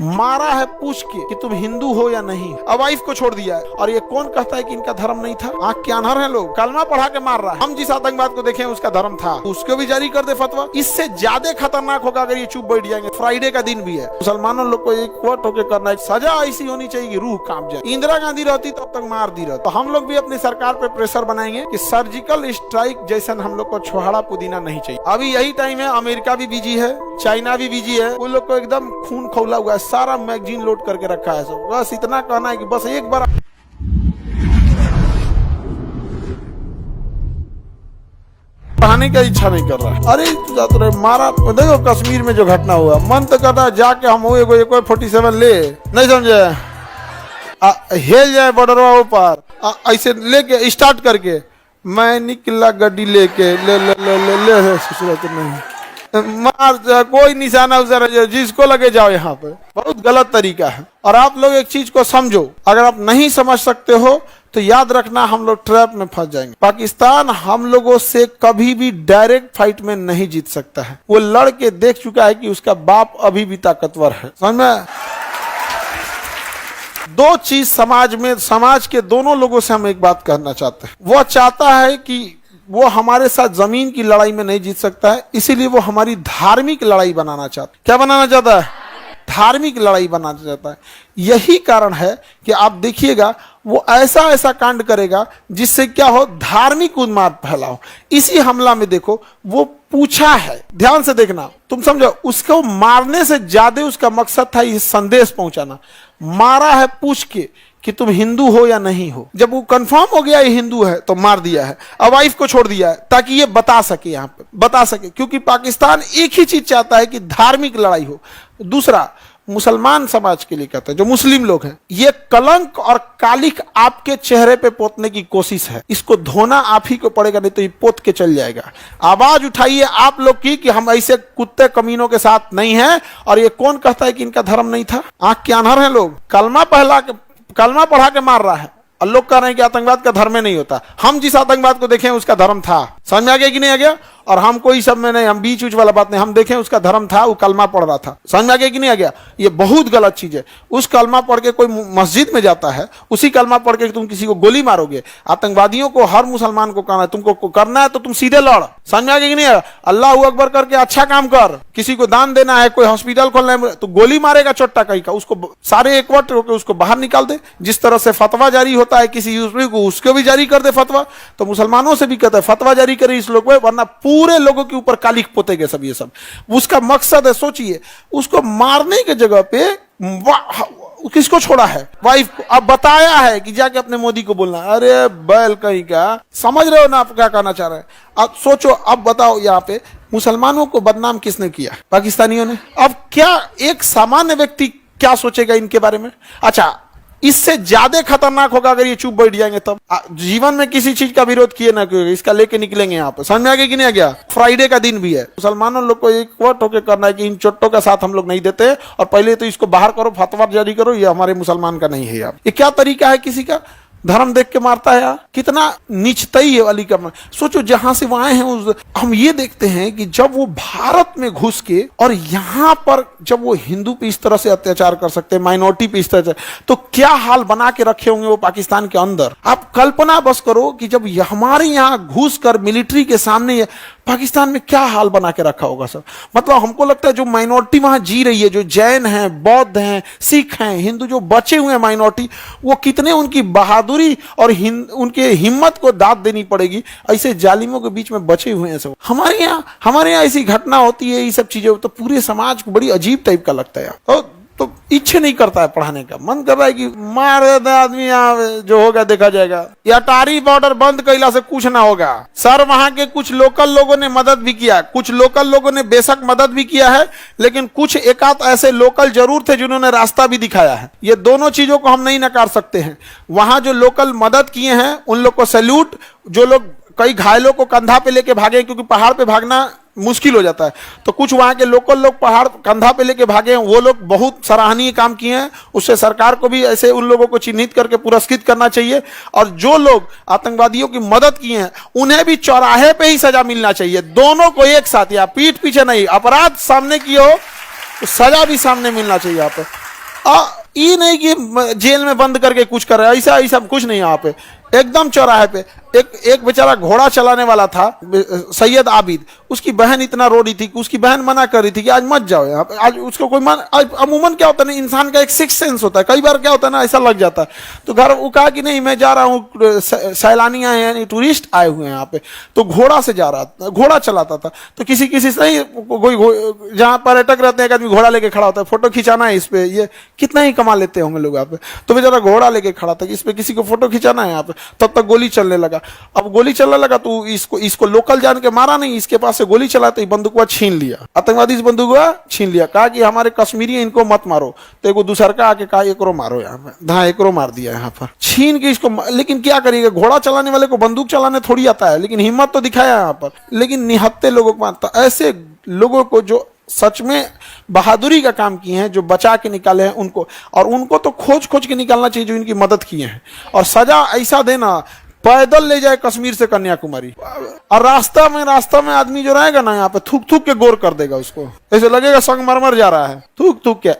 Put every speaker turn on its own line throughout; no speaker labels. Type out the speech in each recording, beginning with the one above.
मारा है पूछ के कि तुम हिंदू हो या नहीं। अब वाइफ को छोड़ दिया है। और ये कौन कहता है कि इनका धर्म नहीं था? आंख के अनहर है लोग। कलमा पढ़ा के मार रहा है। हम जिस आतंकवाद को देखे उसका धर्म था, उसको भी जारी कर दे फतवा। इससे ज्यादा खतरनाक होगा अगर ये चुप बैठ जाएंगे। फ्राइडे का दिन भी है, मुसलमानों लोग को एक वोट होकर करना है, सजा ऐसी होनी चाहिए कि रूह कांप जाए। इंदिरा गांधी रहती तब तक मार दी रहती। तो हम लोग भी अपनी सरकार पे प्रेशर बनाएंगे कि सर्जिकल स्ट्राइक जैसा हम लोग को छोहाड़ा पुदीना नहीं चाहिए। अभी यही टाइम है, अमेरिका भी बिजी है, चाइना भी बिजी है। उन लोग को एकदम खून खौला हुआ है, सारा मैगजीन लोड करके रखा है। सब बस इतना कहना है कि बस एक बार पढ़ाने का इच्छा नहीं कर रहा है। अरे मारा देखो कश्मीर में जो घटना हुआ, मन तो करता है जाके हम हो एक 47 ले, नहीं समझे, हेल जाए बॉर्डरवा ऊपर, ऐसे लेके स्टार्ट करके मैं निकला गड्डी लेके ले ले ले ले ले सूरत नहीं मार, कोई निशाना उधर जिसको लगे जाओ। यहाँ पे बहुत गलत तरीका है। और आप लोग एक चीज को समझो, अगर आप नहीं समझ सकते हो तो याद रखना हम लोग ट्रैप में फंस जाएंगे। पाकिस्तान हम लोगों से कभी भी डायरेक्ट फाइट में नहीं जीत सकता है। वो लड़ के देख चुका है कि उसका बाप अभी भी ताकतवर है। समझ में? दो चीज समाज में, समाज के दोनों लोगों से हम एक बात कहना चाहते हैं। वो चाहता है कि वो हमारे साथ जमीन की लड़ाई में नहीं जीत सकता है, इसीलिए वो हमारी धार्मिक लड़ाई बनाना चाहता है। क्या बनाना चाहता है? धार्मिक लड़ाई बनाना चाहता है। यही कारण है कि आप देखिएगा वो ऐसा ऐसा कांड करेगा जिससे क्या हो, धार्मिक उन्माद फैला हो। इसी हमला में देखो वो पूछा है, ध्यान से देखना, तुम समझो, उसको मारने से ज्यादा उसका मकसद था ये संदेश पहुंचाना। मारा है पूछ के कि तुम हिंदू हो या नहीं हो। जब वो कंफर्म हो गया ये हिंदू है तो मार दिया है। अब वाइफ को छोड़ दिया है ताकि ये बता सके, यहाँ पे बता सके, क्योंकि पाकिस्तान एक ही चीज चाहता है कि धार्मिक लड़ाई हो। दूसरा, मुसलमान समाज के लिए कहता है, जो मुस्लिम लोग हैं, ये कलंक और कालिक आपके चेहरे पे पोतने की कोशिश है। इसको धोना आप ही को पड़ेगा, नहीं तो ये पोत के चल जाएगा। आवाज उठाइए आप लोग की कि हम ऐसे कुत्ते कमीनों के साथ नहीं हैं। और ये कौन कहता है कि इनका धर्म नहीं था? आंख के अनहर है लोग। कलमा पढ़ा के मार रहा है और लोग कह रहे हैं कि आतंकवाद का धर्म नहीं होता। हम जिस आतंकवाद को देखे उसका धर्म था। समझ में आ गया कि नहीं आ गया? और हम कोई सब में नहीं, हम बीच उच वाला बात नहीं, हम देखें उसका धर्म था, वो कलमा पढ़ रहा था। समझ में आ गया कि नहीं आ गया? ये बहुत गलत चीज है। उस कलमा पढ़ के कोई मस्जिद में जाता है, उसी कलमा पढ़ के तुम किसी को गोली मारोगे। आतंकवादियों को, हर मुसलमान को कहना है तुमको करना है तो तुम सीधे लड़। समझ में आ गया कि नहीं? अल्लाह अकबर करके अच्छा काम कर। किसी को दान देना है, कोई हॉस्पिटल खोलना है तो गोली मारेगा चोट्टा कहीं का, उसको सारे एकवट होकर उसको बाहर निकाल दे। जिस तरह से फतवा जारी होता है किसी यूसुफी को, उसको भी जारी कर दे फतवा। तो मुसलमानों से भी कहता है फतवा जारी करे इस लोग, वरना पूरे लोगों के ऊपर कालिक पोतेंगे सब। ये सब उसका मकसद है। सोचिए, उसको मारने के जगह पे किसको छोड़ा है? वाइफ को। अब बताया है कि जाके अपने मोदी को बोलना। अरे बैल कहीं का, समझ रहे हो ना आप क्या कहना चाह रहे हैं? अब सोचो, अब बताओ, यहाँ पे मुसलमानों को बदनाम किसने किया? पाकिस्तानियों ने। अब क्या एक सामान्य व्यक्ति क्या सोचेगा इनके बारे में? अच्छा, इससे ज्यादा खतरनाक होगा अगर ये चुप बैठ जाएंगे तब। जीवन में किसी चीज का विरोध किए ना क्यों, इसका लेके निकलेंगे यहाँ पे। समझ में आ गया कि नहीं आ गया? फ्राइडे का दिन भी है। मुसलमानों लोग को एक वोट होकर करना है कि इन चोट्टों का साथ हम लोग नहीं देते, और पहले तो इसको बाहर करो, फतवा जारी करो, ये हमारे मुसलमान का नहीं है। यार ये क्या तरीका है? किसी का धर्म देख के मारता है यार। कितना नीचतई है वाली करना। सोचो, जहां से वहां हैं हम ये देखते हैं कि जब वो भारत में घुस के और यहां पर जब वो हिंदू पे इस तरह से अत्याचार कर सकते हैं, माइनॉरिटी पे इस तरह से, तो क्या हाल बना के रखे होंगे वो पाकिस्तान के अंदर। आप कल्पना बस करो कि जब हमारे यहाँ घुस कर मिलिट्री के सामने पाकिस्तान में क्या हाल बना के रखा होगा सर। मतलब हमको लगता है जो माइनॉरिटी वहां जी रही है, जो जैन हैं, बौद्ध हैं, सिख हैं, हिंदू, जो बचे हुए हैं माइनॉरिटी, वो कितने उनकी बहादुरी और उनके हिम्मत को दाद देनी पड़ेगी। ऐसे जालिमों के बीच में बचे हुए हैं सब। हमारे यहाँ ऐसी घटना होती है, ये सब चीजें, तो पूरे समाज को बड़ी अजीब टाइप का लगता है। तो इच्छा नहीं करता है पढ़ाने का, मन कर रहा है कि मार दे आदमी, यहाँ जो होगा देखा जाएगा। या अटारी बॉर्डर बंद कैला से कुछ ना होगा सर। वहां के कुछ लोकल लोगों ने मदद भी किया, कुछ लोकल लोगों ने बेशक मदद भी किया है, लेकिन कुछ एकाध ऐसे लोकल जरूर थे जिन्होंने रास्ता भी दिखाया है। ये दोनों चीजों को हम नहीं नकार सकते हैं। वहां जो लोकल मदद किए हैं उन लोग को सैल्यूट। जो लोग कई घायलों को कंधा पे लेके भागे, क्योंकि पहाड़ पे भागना मुश्किल हो जाता है, तो कुछ वहां के लोकल लोग पहाड़ कंधा पे लेके भागे हैं, वो लोग बहुत सराहनीय काम किए हैं। उससे सरकार को भी ऐसे उन लोगों को चिन्हित करके पुरस्कृत करना चाहिए। और जो लोग आतंकवादियों की मदद किए हैं उन्हें भी चौराहे पे ही सजा मिलना चाहिए। दोनों को एक साथ, या पीठ पीछे नहीं, अपराध सामने किए हो तो सजा भी सामने मिलना चाहिए। यहाँ पे ये नहीं कि जेल में बंद करके कुछ कर रहे हैं, ऐसा ऐसा कुछ नहीं। यहाँ पे एकदम चौराहे पे एक बेचारा घोड़ा चलाने वाला था, सैयद आबिद, उसकी बहन इतना रो रही थी कि उसकी बहन मना कर रही थी कि आज मत जाओ यहाँ पे, आज उसको कोई अमूमन क्या होता है ना, इंसान का एक सिक्स सेंस होता है, कई बार क्या होता है ना ऐसा लग जाता है। तो घर वो कहा कि नहीं मैं जा रहा हूँ, सैलानी आए यानी टूरिस्ट आए हुए हैं यहाँ पे, तो घोड़ा से जा रहा था, घोड़ा चलाता था। तो किसी किसी से नहीं, कोई जहाँ पर्यटक रहते हैं एक आदमी घोड़ा लेके खड़ा होता है, फोटो खिंचाना है इस पे, ये कितना ही कमा लेते होंगे लोग यहाँ पे। तो बेचारा घोड़ा लेके खड़ा था कि इस पे किसी को फोटो खिंचाना है यहाँ पे, तब तक गोली चलने लगा। अब गोली चलने लगा तो इसको लोकल जान के मारा नहीं, इसके पास से गोली चला तो बंदूकवा छीन लिया, आतंकवादी इस बंदूकवा छीन लिया, कहा कि हमारे कश्मीरी इनको मत मारो। तो एक दूसर का आके कहा एकरो मारो, यहाँ पे धा एकरो मार दिया यहाँ पर छीन के इसको। लेकिन क्या करिएगा, घोड़ा चलाने वाले को बंदूक चलाने थोड़ी आता है, लेकिन हिम्मत तो दिखाया यहाँ पर। लेकिन निहत्ते लोगों को मारता, ऐसे लोगों को जो सच में बहादुरी का काम किए हैं, जो बचा के निकाले हैं उनको, और उनको तो खोज खोज के निकालना चाहिए जो इनकी मदद किए हैं, और सजा ऐसा देना, पैदल ले जाए कश्मीर से कन्याकुमारी, और रास्ता में आदमी जो रहेगा ना यहाँ पे थूक थूक के गोर कर देगा उसको, ऐसे लगेगा संगमरमर जा रहा है, थूक थूक के।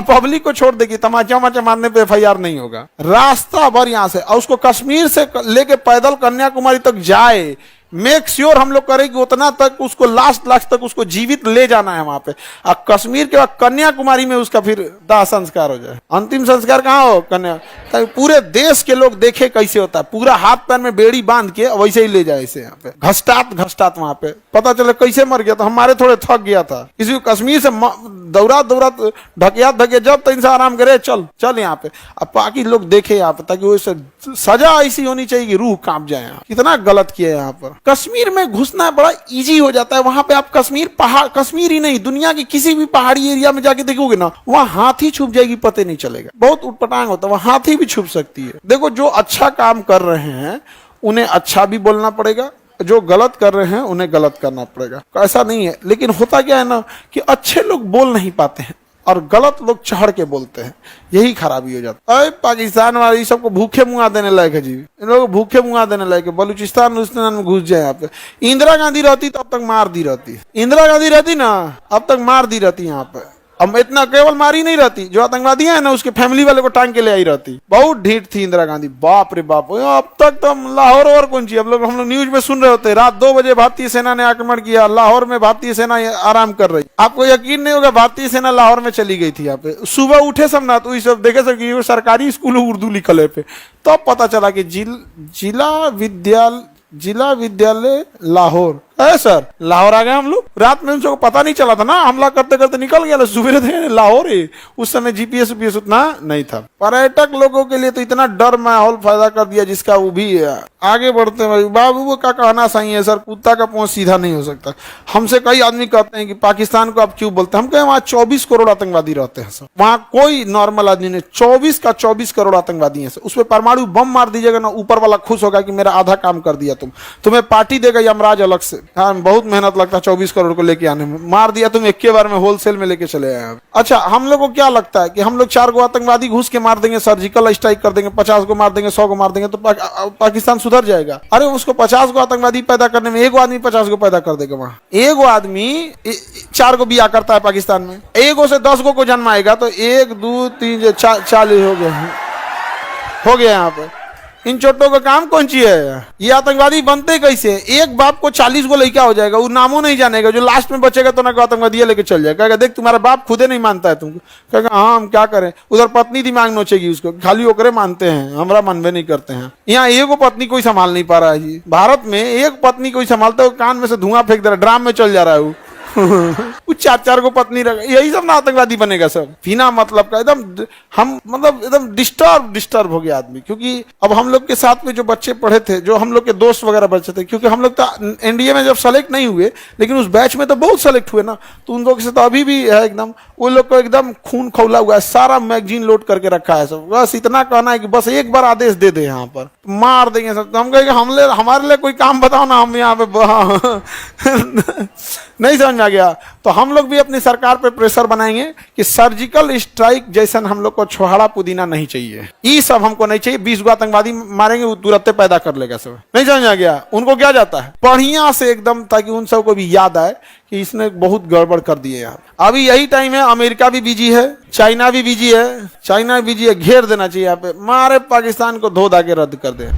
पब्लिक को छोड़ देगी, तमाचा वमाचा मारने पे FIR नहीं होगा, रास्ता भर यहाँ से, और उसको कश्मीर से लेके पैदल कन्याकुमारी तक जाए, मेक श्योर हम लोग करें कि उतना तक उसको लास्ट तक उसको जीवित ले जाना है वहां पे, और कश्मीर के बाद कन्याकुमारी में उसका फिर दाह संस्कार हो जाए। अंतिम संस्कार कहाँ हो, कन्या, ताकि पूरे देश के लोग देखे कैसे होता है, पूरा हाथ पैर में बेड़ी बांध के वैसे ही ले जाए इसे यहाँ पे, घसटात वहां पे पता चले कैसे मर गया था, हमारे थोड़े थक गया था, किसी को कश्मीर से दौरा ढकिया जब तक इंसान आराम करे, चल यहाँ पे, अब बाकी लोग देखे यहाँ पे, ताकि वो सजा ऐसी होनी चाहिए कि रूह कांप जाए। यहाँ कितना गलत किया है यहाँ पर। कश्मीर में घुसना बड़ा इजी हो जाता है, वहां पे आप कश्मीर ही नहीं, दुनिया की किसी भी पहाड़ी एरिया में जाके देखोगे ना, वहां हाथी छुप जाएगी, पता नहीं चलेगा, बहुत उटपटांग होता है, वहां हाथी भी छुप सकती है। देखो जो अच्छा काम कर रहे हैं उन्हें अच्छा भी बोलना पड़ेगा, जो गलत कर रहे हैं उन्हें गलत करना पड़ेगा, ऐसा नहीं है। लेकिन होता क्या है ना कि अच्छे लोग बोल नहीं पाते हैं और गलत लोग चढ़ के बोलते हैं, यही खराबी हो जाता है। पाकिस्तान वाले सबको भूखे मुंगा देने लायक है जी, इन लोगों को भूखे मुंगा देने लायक है। बलूचिस्तान में घुस जाए यहाँ पे, इंदिरा गांधी रहती तब तक मार दी रहती, इंदिरा गांधी रहती ना अब तक मार दी रहती यहाँ पे। अब इतना केवल मारी नहीं रहती, जो आतंकवादी है ना उसके फैमिली वाले को टांग के ले आई रहती, बहुत ढीठ थी इंदिरा गांधी, बाप रे बाप। अब तक तो लाहौर और कौन सी, हम लोग न्यूज में सुन रहे होते, रात 2 बजे भारतीय सेना ने आक्रमण किया, लाहौर में भारतीय सेना आराम कर रही। आपको यकीन नहीं होगा भारतीय सेना लाहौर में चली गई थी यहाँ पे, सुबह उठे सब ना तो सब देखे सब कि सरकारी स्कूल उर्दू लिखल है पे, तब तो पता चला कि जिला विद्यालय लाहौर है सर, लाहौर आ गए हम लोग। रात में उनको पता नहीं चला था ना, हमला करते करते निकल गया, सुबह थे लाहौर है, उस समय GPS उतना नहीं था। पर्यटक लोगों के लिए तो इतना डर माहौल पैदा कर दिया जिसका वो भी आगे बढ़ते हैं। बाबू का कहना सही है सर, कुत्ता का पहुंच सीधा नहीं हो सकता। हमसे कई आदमी कहते हैं कि पाकिस्तान को आप क्यों बोलते हैं, हम कहें वहाँ 24 करोड़ आतंकवादी रहते हैं सर, वहाँ कोई नॉर्मल आदमी नहीं, 24 करोड़ आतंकवादी है। उस पर परमाणु बम मार दीजिएगा ना, ऊपर वाला खुश होगा कि मेरा आधा काम कर दिया, तुम्हें पार्टी देगा यमराज अलग से। हाँ बहुत मेहनत लगता है 24 करोड़ को लेके आने में, मार दिया तुम एक बार में, होलसेल में लेके चले आए। अच्छा हम लोग को क्या लगता है कि हम लोग 4 गो आतंकवादी घुस के मार देंगे, सर्जिकल स्ट्राइक कर देंगे, 50 को मार देंगे, 100 को मार देंगे तो पाकिस्तान सुधर जाएगा? अरे उसको 50 को आतंकवादी पैदा करने में 1 आदमी 50 को पैदा कर देगा। वहां 1 आदमी 4 को बिया करता है पाकिस्तान में, 1 से 10 को जन्माएगा तो 1 2 3 40 हो गया यहाँ पे। इन चोटों का काम कौन सी है? ये आतंकवादी बनते कैसे? एक बाप को 40 को लड़का हो जाएगा, वो नामों नहीं जानेगा, जो लास्ट में बचेगा तो ना आतंकवादी लेके चल जाएगा, कहेगा देख तुम्हारा बाप खुदे नहीं मानता है तुमको, कहेगा हाँ हम क्या करें। उधर पत्नी दिमाग नोचेगी उसको, खाली ओकरे मानते हैं, हमरा मनबे नहीं करते हैं। यहाँ 1 पत्नी कोई संभाल नहीं पा रहा है जी, भारत में 1 पत्नी कोई संभालता है, कान में से धुआं फेंक दे रहा है, ड्राम में चल जा रहा है वो। 4 को पत्नी रख, यही सब ना आतंकवादी बनेगा सब, बिना मतलब का। एकदम हम मतलब एकदम डिस्टर्ब हो गया आदमी, क्योंकि अब हम लोग के साथ में जो बच्चे पढ़े थे, जो हम लोग के दोस्त वगैरह बच्चे थे, क्योंकि हम लोग तो NDA में जब सेलेक्ट नहीं हुए, लेकिन उस बैच में तो बहुत सेलेक्ट हुए ना, तो उन लोग से तो अभी भी है एकदम, वो लोग को एकदम खून खौला हुआ है, सारा मैगजीन लोड करके रखा है सब। बस इतना कहना है कि बस एक बार आदेश दे दे, यहाँ पर मार देंगे सब। तो हम कहेंगे हमारे लिए कोई काम बताओ ना, हम यहाँ पे नहीं समझ में आ गया? तो हम लोग भी अपनी सरकार पे प्रेशर बनाएंगे कि सर्जिकल स्ट्राइक जैसा हम लोग को छोहाड़ा पुदीना नहीं चाहिए, ये सब हमको नहीं चाहिए। 20 गो आतंकवादी मारेंगे, वो तुरंत पैदा कर लेगा सब, नहीं समझ आ गया? उनको क्या जाता है बढ़िया से एकदम, ताकि उन सबको भी याद आए कि इसने बहुत गड़बड़ कर दिए यार। अभी यही टाइम है, अमेरिका भी बिजी है, चाइना भी बिजी है, घेर देना चाहिए यहाँ पे, मारे पाकिस्तान को धो धा के रद्द कर दे।